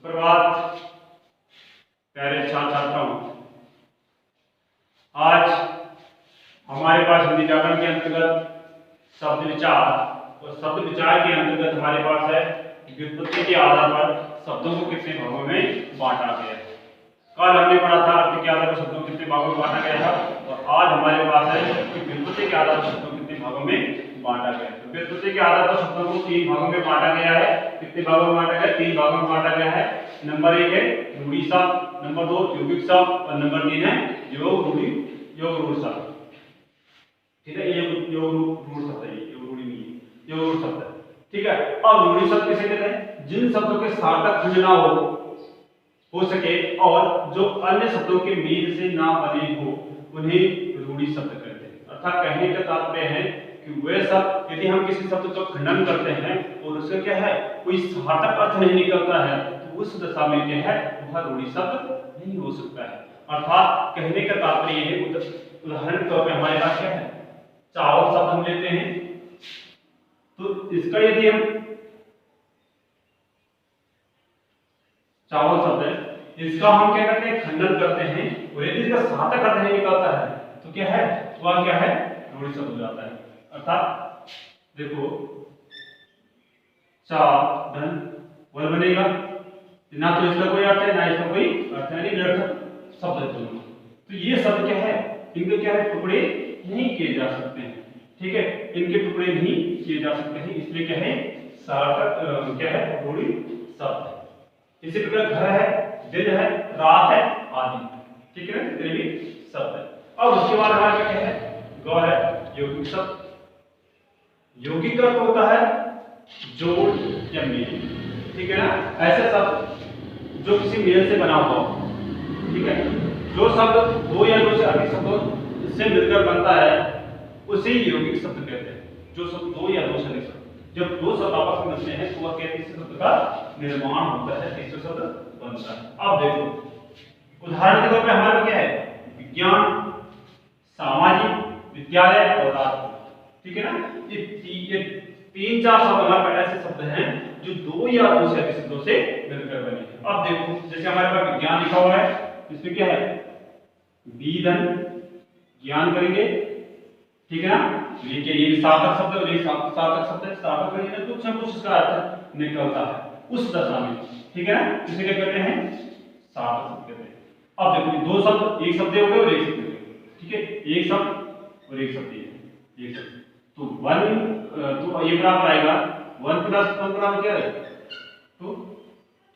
सुप्रभात प्यारे छात्र छात्राओं। आज हमारे पास हिंदी व्याकरण के अंतर्गत शब्द विचार और शब्द विचार के अंतर्गत हमारे पास है व्युत्पत्ति के आधार पर शब्दों को कितने भागों में बांटा गया है। कल हमने पढ़ा था अर्थ के आधार पर शब्दों को कितने भागों में बांटा गया था और आज हमारे पास है कि व्युत्पत्ति के आधार पर शब्दों को कितने भागों में बांटा गया है। तो व्युत्पत्ति के आधार पर शब्दों को 3 भागों में बांटा गया है। कितने भागों में बांटा गया है? 3 भागों में बांटा गया है। नंबर 1 है रूढ़ि शब्द, नंबर 2 यौगिक शब्द और नंबर 3 है योग रूढ़ शब्द। ठीक है, ये योग रूढ़ शब्द है, योग रूढ़ि नहीं है, योग रूढ़ शब्द है। ठीक है, अब रूढ़ि शब्द किसे कहते हैं? जिन शब्दों के सार्थक खंड ना हो सके और जो अन्य शब्दों के मेल से ना बने हो उन्हें रूढ़ि शब्द कहते हैं। अर्थात कहने का तात्पर्य है कि वे शब्द यदि हम किसी शब्द का खंडन करते हैं और उसका क्या है कोई सार्थक अर्थ नहीं निकलता है तो उस दशा में क्या है वह रूढ़ि शब्द नहीं हो सकता है। अर्थात कहने का तात्पर्य है, उदाहरण के तौर पे हमारे पास क्या है चावल शब्द हम लेते हैं तो इसका यदि हम चावल शब्द है इसका हम क्या करते हैं खंडन करते हैं और यदि इसका सार्थक अर्थ नहीं निकलता है तो क्या है वह क्या है रूढ़ि शब्द हो जाता है। अर्थात देखो चा धन वर बनेगा ना तो इसका कोई अर्थ है ना इसका कोई अर्थ है, यानी निरर्थक शब्द है दोनों। तो ये शब्द क्या है इनके क्या है टुकड़े नहीं किए जा सकते हैं। ठीक है, इनके टुकड़े नहीं किए जा सकते हैं, इसलिए क्या है सार्थक क्या है रूढ़ि शब्द है। इसी प्रकार घर है, दिन है, रात है आदि। ठीक है, जितने भी शब्द है। अब उसके बाद हमारा क्या है गौ है यौगिक शब्द। यौगिक अर्थ होता है जोड़ या मेल। ठीक है ना, ऐसे शब्द जो किसी मेल से बना हुआ हो। ठीक है, जो शब्द 2 या 2 से अधिक शब्दों से मिलकर बनता है उसे यौगिक शब्द कहते हैं। जो शब्द 2 या 2 से अधिक शब्द जब 2 शब्द आपस में मिलते हैं तो वह क्या तीसरे शब्द का निर्माण होता है, तीसरा शब्द बनता है। अब देखो उदाहरण के तौर पे हमारा क्या है विज्ञान, सामाजिक, विद्यालय और राष्ट्र। ठीक है ना, ये 3-4 शब्द हमारे पास ऐसे शब्द हैं जो 2 या 2 से अधिक शब्दों से मिलकर बने हैं। अब देखो जैसे हमारे पास विज्ञान लिखा हुआ है इसमें क्या है विधन ज्ञान करेंगे। ठीक है ना, देखिए ये सार्थक शब्द है, ये सार्थक शब्द है, सार्थक करेंगे तो कुछ ना कुछ इसका अर्थ निकलता है उस दशा में। ठीक है ना, इसे क्या कहते हैं सार्थक शब्द कहते हैं। अब देखो 2 शब्द एक शब्द हो गए और एक शब्द हो गए। ठीक है, एक शब्द और एक शब्द है एक शब्द तो 1 तो ये बराबर आएगा 1 + 1 बराबर क्या है 2।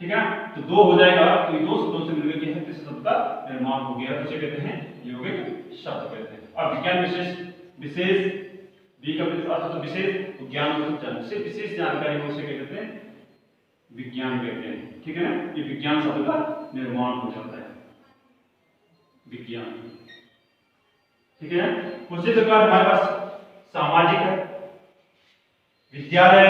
ठीक है, तो 2 हो जाएगा तो ये 2 शब्दों से मिलकर क्या है किस शब्द का निर्माण हो गया, उसे कहते हैं यौगिक शब्द कहते हैं। अब विज्ञान विशेष बी का अर्थ तो विशेष तो ज्ञान से विशेष जानकारी को उसे कहते हैं विज्ञान कहते हैं। ठीक है ना, ये विज्ञान शब्द का निर्माण हो जाता है विज्ञान। ठीक है, उसी प्रकार हमारे पास सामाजिक है, विद्यालय,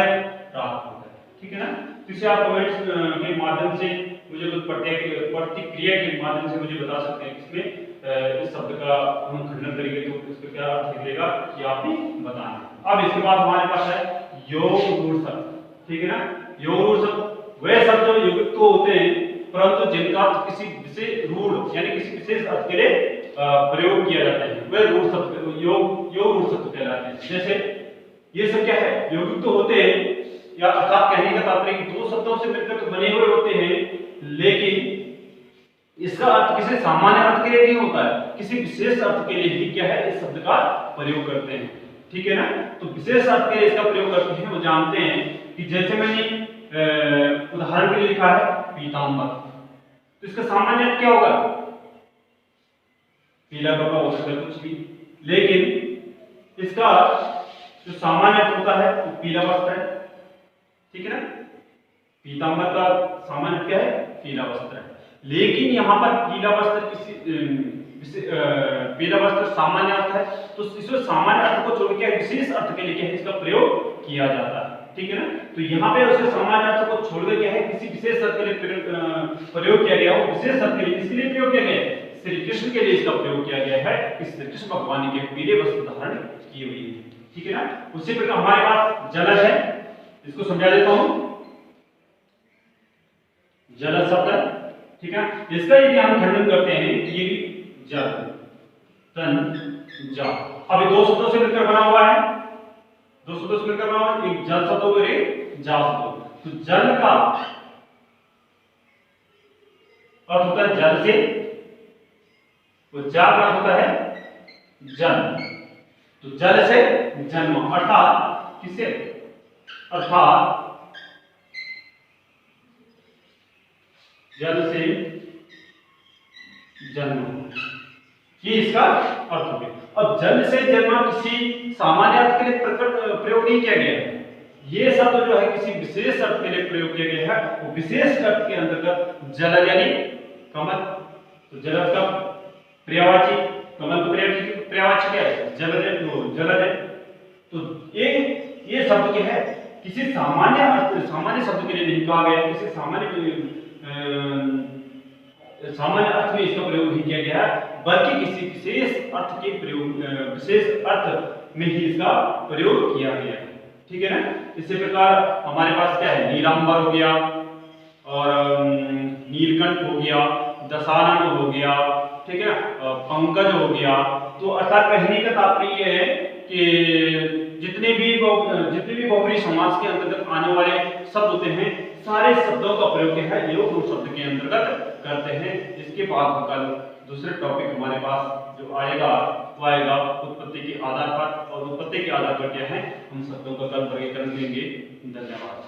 राष्ट्र है। ठीक है ना, तो इसे आप कमेंट्स के माध्यम से मुझे कुछ प्रतिक्रिया के माध्यम से मुझे बता सकते हैं इसमें इस शब्द का हम खंडन करेंगे तो उसका क्या अर्थ निकलेगा ये आपने बताना। अब इसके बाद हमारे पास है योग रूढ़ शब्द। ठीक है ना, योग रूढ़ शब्द वे शब्द जो यौगिक तो होते हैं परंतु जिनका अर्थ किसी विशेष रूढ़ यानी किसी विशेष अर्थ के लिए प्रयोग किया जाता है वे रूढ़ शब्द योग रूढ़ शब्द कहलाते हैं। जैसे ये सब क्या है यौगिक तो होते हैं या अर्थात कहने का तात्पर्य 2 शब्दों से मिलकर तो बने हुए होते हैं लेकिन इसका अर्थ किसी सामान्य अर्थ के लिए नहीं होता है, किसी विशेष अर्थ के लिए ही क्या है इस शब्द का प्रयोग करते हैं। ठीक है ना, तो विशेष अर्थ के लिए इसका प्रयोग करते हैं वो जानते हैं कि जैसे मैंने उदाहरण के लिए लिखा है पीतांबर तो इसका सामान्य अर्थ क्या होगा पीला कपड़ा हो सकता है कुछ भी, लेकिन इसका जो सामान्य अर्थ होता है वो पीला वस्त्र है। ठीक है ना, पीतांबर का सामान्य क्या है पीला वस्त्र है, लेकिन यहाँ पर पीला वस्त्र पीला वस्त्र सामान्य अर्थ है तो इसमें सामान्य अर्थ को छोड़ के विशेष अर्थ के लिए क्या है इसका प्रयोग किया जाता है। ठीक है ना, तो यहाँ पे उसे सामान्य अर्थ को छोड़ के क्या है किसी विशेष अर्थ के लिए प्रयोग किया गया हो, विशेष अर्थ के लिए किसके लिए प्रयोग किया गया है श्री कृष्ण के लिए इसका प्रयोग किया गया है कि श्री कृष्ण भगवान के पीले वस्त्र धारण किए हुए हैं। ठीक है ना, उसी प्रकार हमारे पास जलज है, इसको समझा देता हूं। जल शब्द है, ठीक है। इसका यदि हम खंडन करते हैं ये भी जल, तन, जा। अभी दो शब्दों से मिलकर बना हुआ है, दो शब्दों से मिलकर बना हुआ है, एक जल शब्द और एक जा शब्द। तो जल का अर्थ होता है जल से, तो जा का होता है जन्म। तो जल से जन्म अर्थात किसे, अर्थात जल से जन्म, ये इसका अर्थ हो गया। अब जल से जन्म किसी सामान्य अर्थ के लिए प्रयोग नहीं किया गया है, ये शब्द जो है किसी विशेष अर्थ के लिए प्रयोग किया गया है। वो विशेष अर्थ के अंतर्गत जल यानी कमल, तो जलद का पर्यायवाची, कमल का पर्यायवाची क्या है, जलद है, तो जलद है। तो ये शब्द क्या है, किसी सामान्य अर्थ, सामान्य शब्द के लिए नहीं कहा गया, किसी सामान्य अर्थ में इसका प्रयोग नहीं किया गया है, बल्कि किसी विशेष अर्थ के प्रयोग, विशेष अर्थ में ही इसका प्रयोग किया गया है, ठीक है ना। इसी प्रकार हमारे पास क्या है, नीलांबर हो गया और नीलकंठ हो गया, दशानन हो गया, ठीक है, पंकज हो गया। तो अर्थात कहने का तात्पर्य है कि जितने भी बहुब्रीहि समास के अंतर्गत आने वाले शब्द होते हैं, सारे शब्दों का प्रयोग क्या है, योग रूप शब्द के अंतर्गत करते हैं। इसके बाद कल दूसरे टॉपिक हमारे पास जो आएगा वो आएगा उत्पत्ति के आधार पर, और उत्पत्ति के आधार पर क्या है हम शब्दों का कल वर्गीकरण देंगे। धन्यवाद।